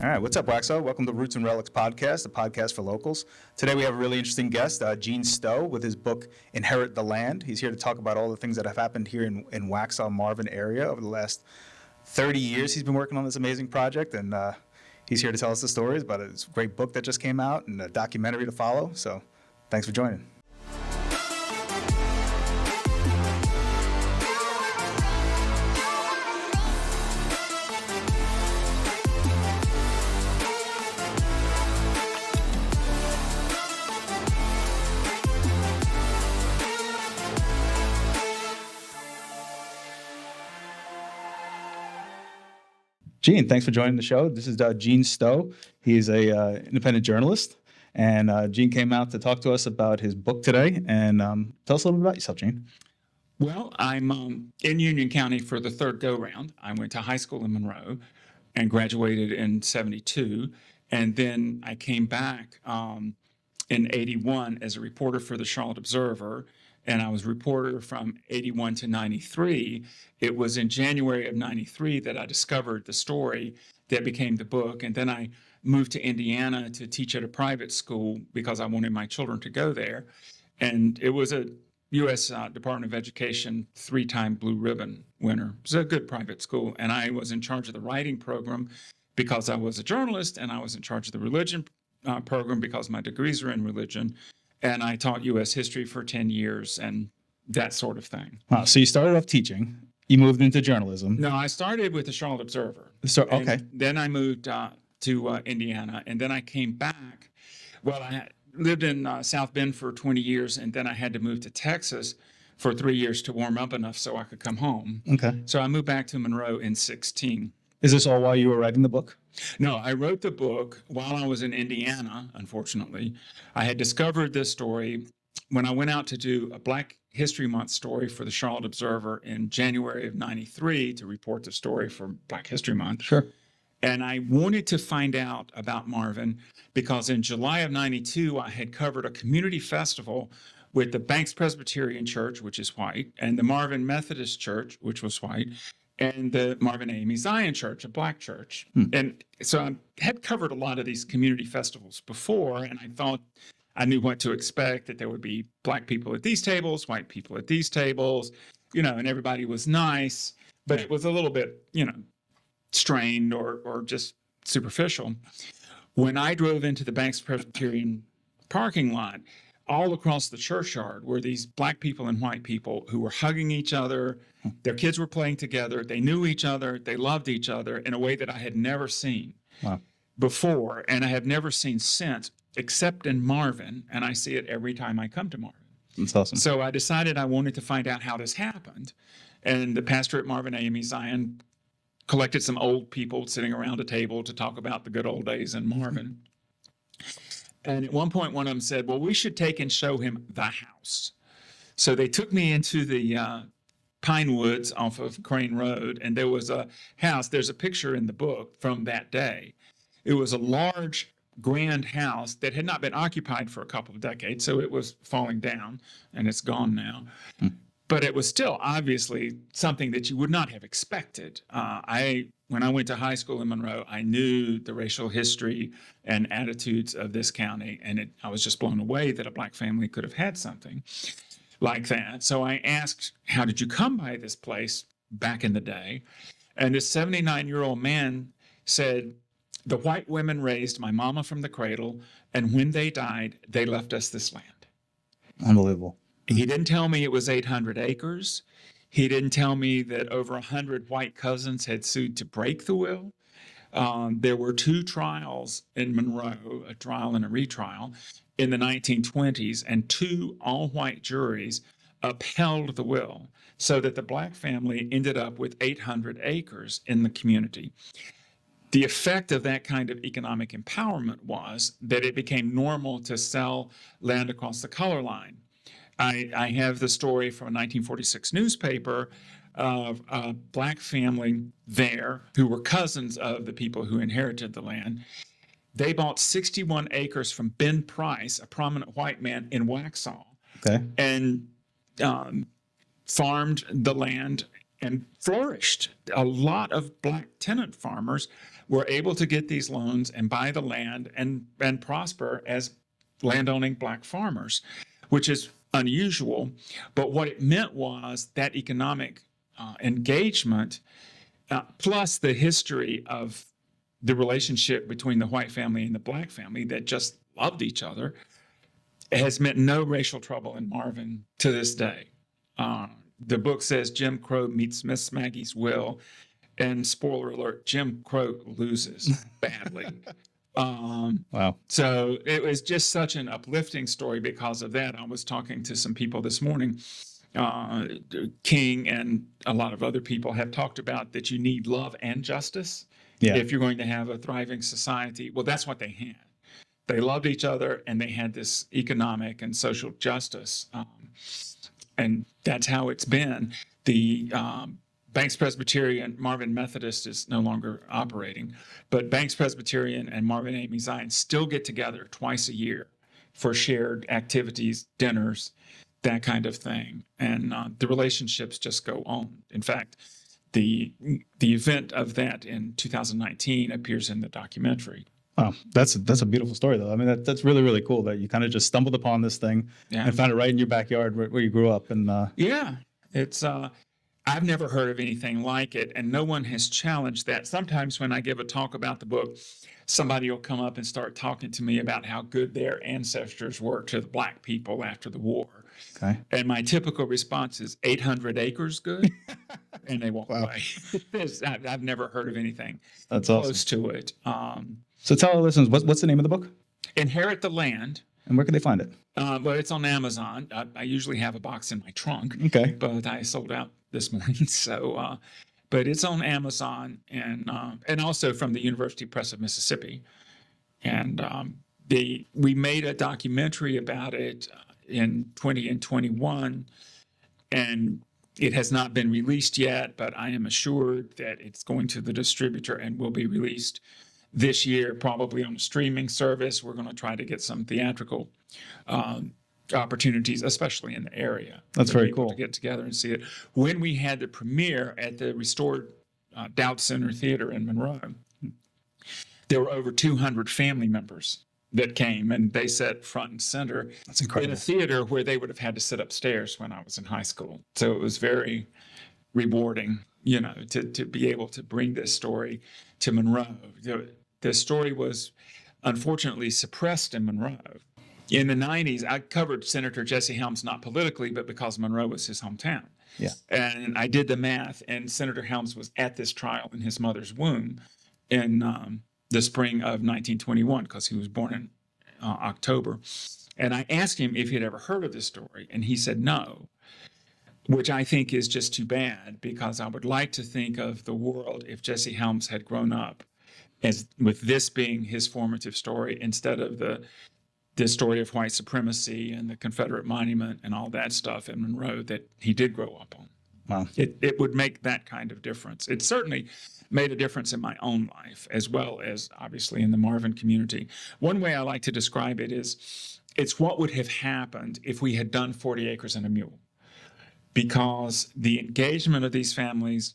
All right, what's up, Waxo? Welcome to Roots and Relics podcast, the podcast for locals. Today we have a really interesting guest, Gene Stowe, with his book Inherit the Land. He's here to talk about all the things that have happened here in Waxhaw, Marvin area over the last 30 years. He's been working on this amazing project, and he's here to tell us the stories about his great book that just came out and a documentary to follow. So thanks for joining. Gene, thanks for joining the show. This is Gene Stowe. He's a independent journalist, and Gene came out to talk to us about his book today. And tell us a little bit about yourself, Gene. Well, I'm in Union County for the third go-round. I went to high school in Monroe and graduated in 72. And then I came back in 81 as a reporter for the Charlotte Observer. And I was a reporter from 81 to 93. It was in January of 93 that I discovered the story that became the book. And then I moved to Indiana to teach at a private school because I wanted my children to go there. And it was a U.S. Department of Education 3-time Blue Ribbon winner. It was a good private school. And I was in charge of the writing program because I was a journalist, and I was in charge of the religion program because my degrees are in religion. And I taught U.S. history for 10 years and that sort of thing. Wow, so you started off teaching. You moved into journalism. No, I started with the Charlotte Observer. So, okay. Then I moved to Indiana, and then I came back. Well, I lived in South Bend for 20 years, and then I had to move to Texas for 3 years to warm up enough so I could come home. Okay. So I moved back to Monroe in 16. Is this all while you were writing the book? No, I wrote the book while I was in Indiana, unfortunately. I had discovered this story when I went out to do a Black History Month story for the Charlotte Observer in January of 93 to report the story for Black History Month. Sure. And I wanted to find out about Marvin because in July of 92, I had covered a community festival with the Banks Presbyterian Church, which is white, and the Marvin Methodist Church, which was white, and the Marvin AME Zion Church, a Black church. And so I had covered a lot of these community festivals before, and I thought I knew what to expect, that there would be Black people at these tables, white people at these tables, and everybody was nice, but it was a little bit, strained or just superficial. When I drove into the Banks Presbyterian parking lot, all across the churchyard were these Black people and white people who were hugging each other. Their kids were playing together. They knew each other. They loved each other in a way that I had never seen before, and I have never seen since, except in Marvin, and I see it every time I come to Marvin. That's awesome. So I decided I wanted to find out how this happened, and the pastor at Marvin AME Zion collected some old people sitting around a table to talk about the good old days in Marvin. And at one point, one of them said, well, we should take and show him the house. So they took me into the Pine Woods off of Crane Road, and there was a house. There's a picture in the book from that day. It was a large, grand house that had not been occupied for a couple of decades, so it was falling down, and it's gone now. But it was still obviously something that you would not have expected. When I went to high school in Monroe, I knew the racial history and attitudes of this county, and I was just blown away that a Black family could have had something like that. So I asked, how did you come by this place back in the day? And this 79-year-old man said, the white women raised my mama from the cradle, and when they died, they left us this land. Unbelievable. He didn't tell me it was 800 acres. He didn't tell me that over 100 white cousins had sued to break the will. There were 2 trials in Monroe, a trial and a retrial, in the 1920s, and 2 all-white juries upheld the will so that the Black family ended up with 800 acres in the community. The effect of that kind of economic empowerment was that it became normal to sell land across the color line. I have the story from a 1946 newspaper of a Black family there who were cousins of the people who inherited the land. They bought 61 acres from Ben Price, a prominent white man in Waxhaw, and farmed the land and flourished. A lot of black tenant farmers were able to get these loans and buy the land and prosper as landowning black farmers, which is unusual. But what it meant was that economic engagement, plus the history of the relationship between the white family and the black family that just loved each other, has meant no racial trouble in Marvin to this day. The book says Jim Crow meets Miss Maggie's will, and spoiler alert, Jim Crow loses badly. Wow. So it was just such an uplifting story because of that. I was talking to some people this morning. King and a lot of other people have talked about that you need love and justice if you're going to have a thriving society. Well, that's what they had. They loved each other, and they had this economic and social justice. And that's how it's been. The Banks Presbyterian, Marvin Methodist is no longer operating, but Banks Presbyterian and Marvin AME Zion still get together twice a year for shared activities, dinners, that kind of thing. And the relationships just go on. In fact, the event of that in 2019 appears in the documentary. Wow, that's a beautiful story, though. I mean, that's really, really cool that you kind of just stumbled upon this thing and found it right in your backyard where you grew up. And yeah, it's I've never heard of anything like it, and no one has challenged that. Sometimes when I give a talk about the book, somebody will come up and start talking to me about how good their ancestors were to the black people after the war. Okay. And my typical response is 800 acres good, and they walk away. I've never heard of anything That's close awesome. to it. So tell our listeners, what's the name of the book? Inherit the Land. And where can they find it? Well, it's on Amazon. I usually have a box in my trunk, Okay. but I sold out this morning. So, but it's on Amazon and also from the University Press of Mississippi. And we made a documentary about it in 20 and 21, and it has not been released yet, but I am assured that it's going to the distributor and will be released this year, probably on a streaming service. We're going to try to get some theatrical opportunities, especially in the area. That's very cool. To get together and see it. When we had the premiere at the restored Dowd Center Theater in Monroe, there were over 200 family members that came, and they sat front and center. That's incredible. In a theater where they would have had to sit upstairs when I was in high school. So it was very rewarding, to be able to bring this story to Monroe. The story was unfortunately suppressed in Monroe. In the 90s, I covered Senator Jesse Helms, not politically, but because Monroe was his hometown. Yeah. And I did the math, and Senator Helms was at this trial in his mother's womb in the spring of 1921, because he was born in October. And I asked him if he'd ever heard of this story, and he said no, which I think is just too bad, because I would like to think of the world if Jesse Helms had grown up as with this being his formative story instead of the story of white supremacy and the Confederate monument and all that stuff in Monroe that he did grow up on. Wow. It would make that kind of difference. It certainly made a difference in my own life, as well as obviously in the Marvin community. One way I like to describe it is it's what would have happened if we had done 40 Acres and a Mule, because the engagement of these families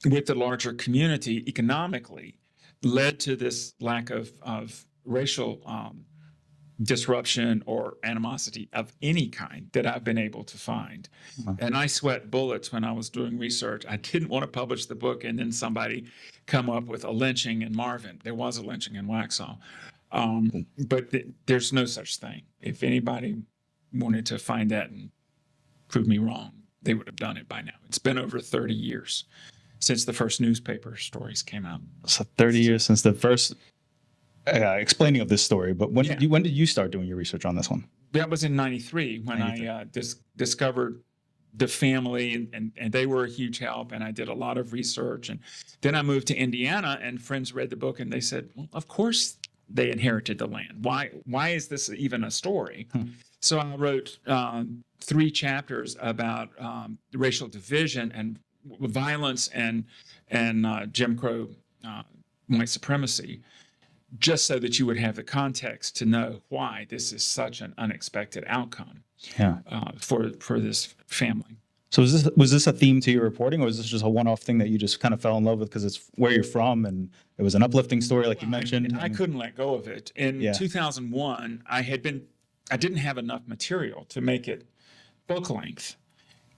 with the larger community economically led to this lack of racial disruption or animosity of any kind that I've been able to find. And I sweat bullets when I was doing research. I didn't want to publish the book and then somebody come up with a lynching in Marvin. There was a lynching in Waxhaw. But there's no such thing. If anybody wanted to find that and prove me wrong, they would have done it by now. It's been over 30 years since the first newspaper stories came out. So 30 years since the first explaining of this story. But when did you start doing your research on this one? That was in 93 when 93. I discovered the family, and they were a huge help, and I did a lot of research. And then I moved to Indiana, and friends read the book, and they said, well, of course they inherited the land. Why is this even a story? So I wrote 3 chapters about racial division and violence and Jim Crow white supremacy, just so that you would have the context to know why this is such an unexpected outcome for this family. So was this a theme to your reporting, or was this just a one-off thing that you just kind of fell in love with because it's where you're from and it was an uplifting story, like you mentioned? I couldn't let go of it. In Yeah. 2001, I didn't have enough material to make it book length.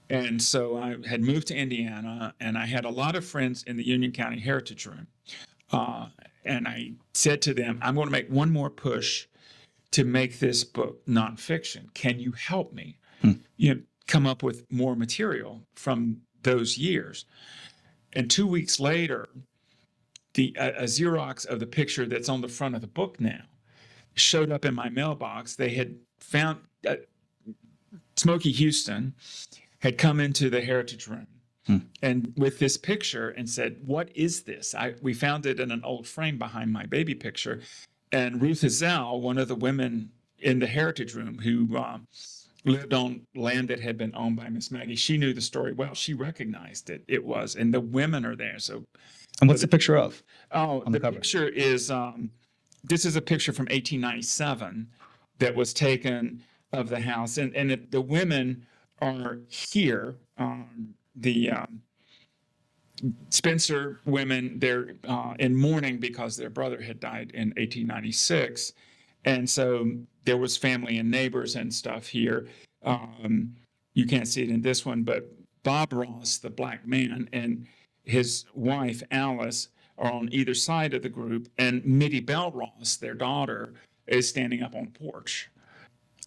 And so I had moved to Indiana, and I had a lot of friends in the Union County Heritage Room. And I said to them, I'm going to make one more push to make this book nonfiction. Can you help me? Come up with more material from those years. And 2 weeks later, a Xerox of the picture that's on the front of the book now showed up in my mailbox. They had found Smokey Houston had come into the Heritage Room and with this picture and said, "What is this?" We found it in an old frame behind my baby picture. And Ruth Hazell, one of the women in the Heritage Room who lived on land that had been owned by Miss Maggie, she knew the story well. She recognized it. It was, and the women are there. So, And what's the picture of? oh, on the cover? picture is this is a picture from 1897 that was taken of the house, and the women are here. The Spencer women, they're in mourning because their brother had died in 1896. And so there was family and neighbors and stuff here. You can't see it in this one, but Bob Ross, the black man, and his wife, Alice, are on either side of the group. And Mittie Bell Ross, their daughter, is standing up on the porch.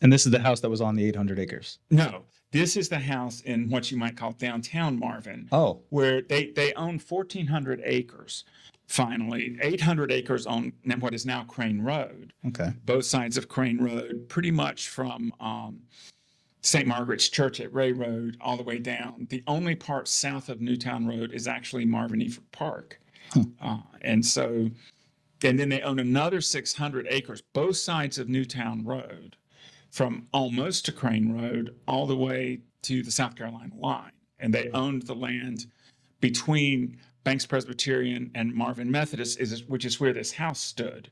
And this is the house that was on the 800 acres. No, this is the house in what you might call downtown Marvin. Oh. Where they own 1,400 acres. Finally, 800 acres on what is now Crane Road. Okay. Both sides of Crane Road, pretty much from St. Margaret's Church at Ray Road all the way down. The only part south of Newtown Road is actually Marvin Eford Park. And then they own another 600 acres, both sides of Newtown Road, from almost to Crane Road all the way to the South Carolina line. And they owned the land between Banks Presbyterian and Marvin Methodist, which is where this house stood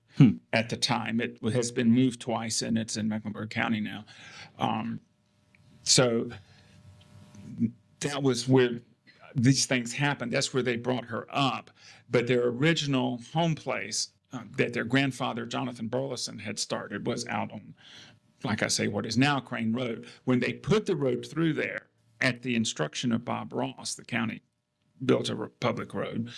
at the time. It has been moved twice, and it's in Mecklenburg County now. So that was where these things happened. That's where they brought her up. But their original home place that their grandfather, Jonathan Burleson, had started was out on, like I say, what is now Crane Road. When they put the road through there, at the instruction of Bob Ross, the county built a public road.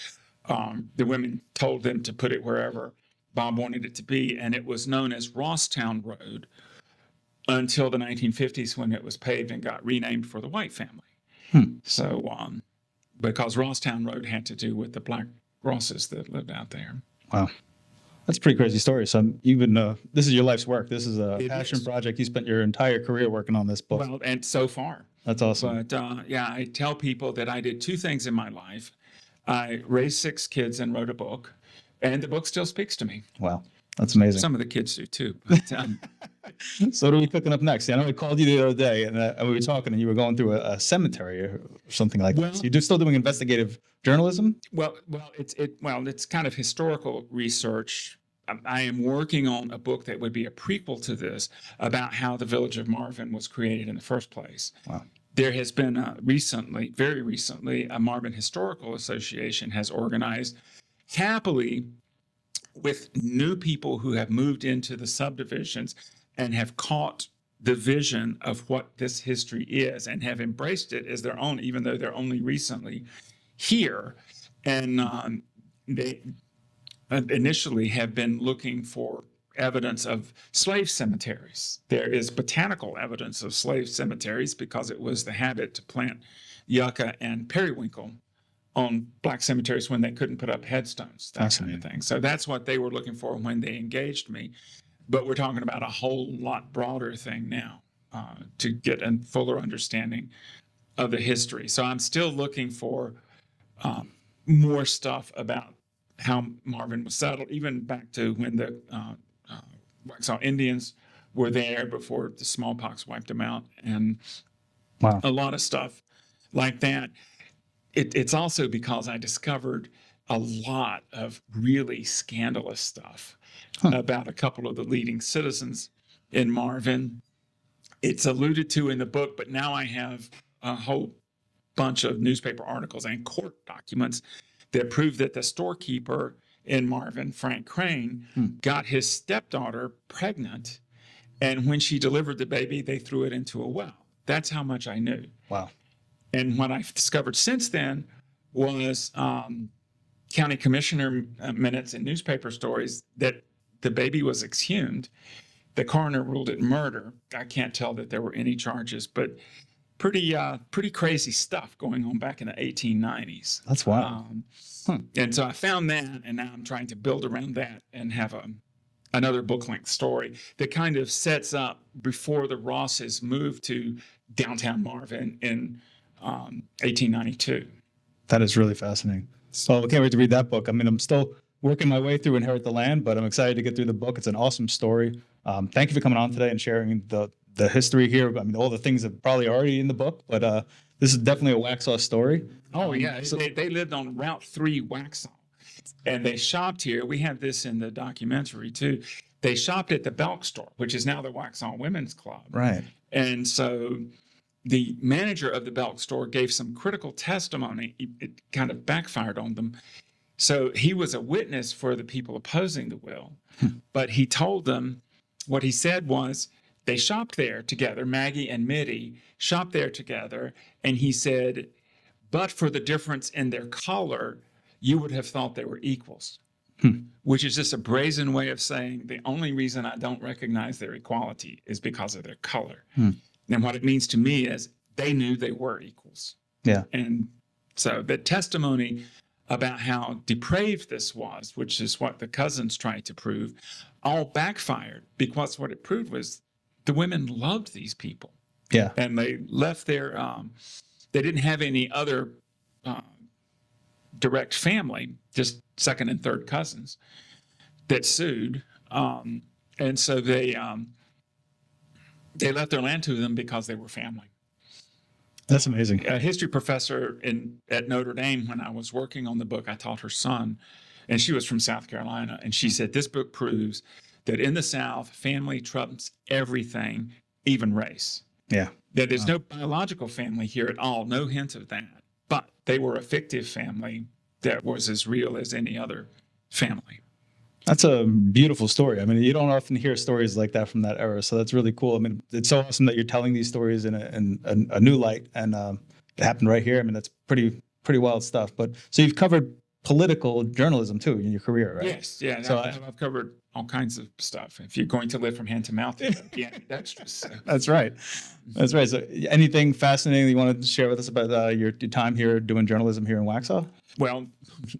The women told them to put it wherever Bob wanted it to be, and it was known as Rosstown Road until the 1950s when it was paved and got renamed for the White family. So, because Rosstown Road had to do with the black Rosses that lived out there. Wow. That's a pretty crazy story. So you've been, this is your life's work. This is a passion project. You spent your entire career working on this book. Well, and so far. That's awesome. But yeah, I tell people that I did two things in my life. I raised 6 kids and wrote a book, and the book still speaks to me. Wow. That's amazing. Some of the kids do too. But, so what are we cooking up next? I know I called you the other day, and we were talking, and you were going through a cemetery or something like that. So you're still doing investigative journalism? Well, it's kind of historical research. I am working on a book that would be a prequel to this about how the village of Marvin was created in the first place. Wow. There has been very recently, a Marvin Historical Association has organized, happily, with new people who have moved into the subdivisions and have caught the vision of what this history is and have embraced it as their own, even though they're only recently here. And they initially have been looking for evidence of slave cemeteries. There is botanical evidence of slave cemeteries because it was the habit to plant yucca and periwinkle on black cemeteries when they couldn't put up headstones, that kind of thing. So that's what they were looking for when they engaged me. But we're talking about a whole lot broader thing now to get a fuller understanding of the history. So I'm still looking for more stuff about how Marvin was settled, even back to when the Waxhaw Indians were there before the smallpox wiped them out, and a lot of stuff like that. It's also because I discovered a lot of really scandalous stuff about a couple of the leading citizens in Marvin. It's alluded to in the book, but now I have a whole bunch of newspaper articles and court documents that prove that the storekeeper in Marvin, Frank Crane, got his stepdaughter pregnant. And when she delivered the baby, they threw it into a well. That's how much I knew. Wow. And what I've discovered since then was county commissioner minutes and newspaper stories that the baby was exhumed. The coroner ruled it murder. I can't tell that there were any charges, but pretty crazy stuff going on back in the 1890s. That's wild. And so I found that, and now I'm trying to build around that and have another book-length story that kind of sets up before the Rosses moved to downtown Marvin in 1892. That is really fascinating. So I can't wait to read that book. I mean, I'm still working my way through Inherit the Land, but I'm excited to get through the book. It's an awesome story. Thank you for coming on today and sharing the history here. I mean, all the things that probably already in the book, but this is definitely a Waxhaw story. Oh, yeah. They lived on Route 3 Waxhaw, and they shopped here. We have this in the documentary, too. They shopped at the Belk store, which is now the Waxhaw Women's Club. Right. And so the manager of the Belk store gave some critical testimony. It kind of backfired on them. So he was a witness for the people opposing the will, but he told them, what he said was, they shopped there together, Maggie and Mitty shopped there together, and he said, but for the difference in their color, you would have thought they were equals, which is just a brazen way of saying the only reason I don't recognize their equality is because of their color. And what it means to me is they knew they were equals. Yeah. And so the testimony about how depraved this was, which is what the cousins tried to prove, all backfired, because what it proved was the women loved these people. Yeah. And they left their, they didn't have any other direct family, just second and third cousins that sued. And so they left their land to them because they were family. That's amazing. A history professor at Notre Dame, when I was working on the book, I taught her son, and she was from South Carolina, and she said, this book proves that in the South, family trumps everything, even race. Yeah. That there's no biological family here at all, no hint of that. But they were a fictive family that was as real as any other family. That's a beautiful story. I mean, you don't often hear stories like that from that era, so that's really cool. I mean, it's so awesome that you're telling these stories in a new light, and it happened right here. I mean, that's pretty wild stuff. But so you've covered political journalism too in your career, right? Yes, yeah. So I've covered all kinds of stuff. If you're going to live from hand to mouth, yeah, that's just. That's right. That's right. So anything fascinating that you wanted to share with us about your time here doing journalism here in Waxhaw? Well,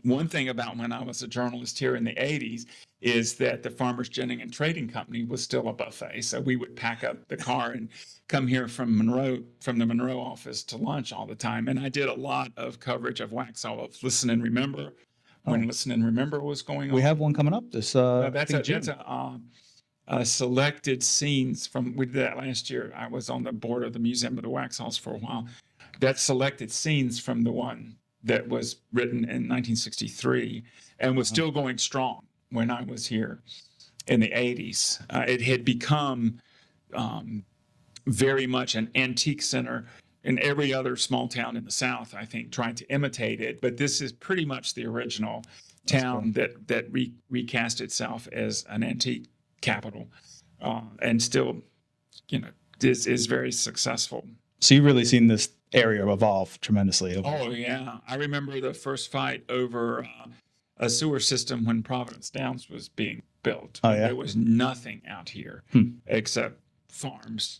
one thing about when I was a journalist here in the 80s is that the Farmers Ginning and Trading Company was still a buffet. So we would pack up the car and come here from the Monroe office to lunch all the time. And I did a lot of coverage of Waxhaw, of Listen and Remember, when Listen and Remember was going on. We have one coming up this That's a selected scenes from, we did that last year. I was on the board of the Museum of the Waxhaws for a while. That's selected scenes from the one that was written in 1963 and was still going strong when I was here in the 80s. It had become very much an antique center, and every other small town in the South, I think, tried to imitate it. But this is pretty much the original town that recast itself as an antique capital, and still, is very successful. So you've really seen this area evolve tremendously. Oh, yeah. I remember the first fight over a sewer system when Providence Downs was being built. Oh, yeah? There was nothing out here except farms.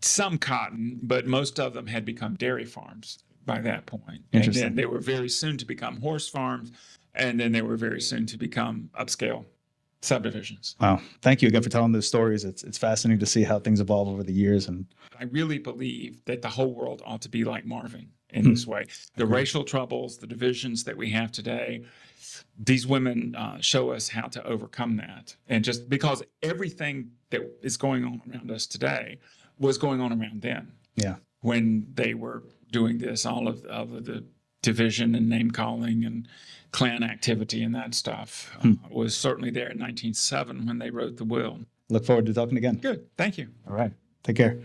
Some cotton, but most of them had become dairy farms by that point. And then they were very soon to become horse farms, and then they were very soon to become upscale subdivisions. Wow. Thank you again for telling those stories. It's fascinating to see how things evolve over the years. And I really believe that the whole world ought to be like Marvin in this way. The racial troubles, the divisions that we have today, these women show us how to overcome that. And just because everything that is going on around us today was going on around then. Yeah. When they were doing this, all of the division and name calling and Klan activity and that stuff was certainly there in 1907 when they wrote the will. Look forward to talking again. Good. Thank you. All right. Take care.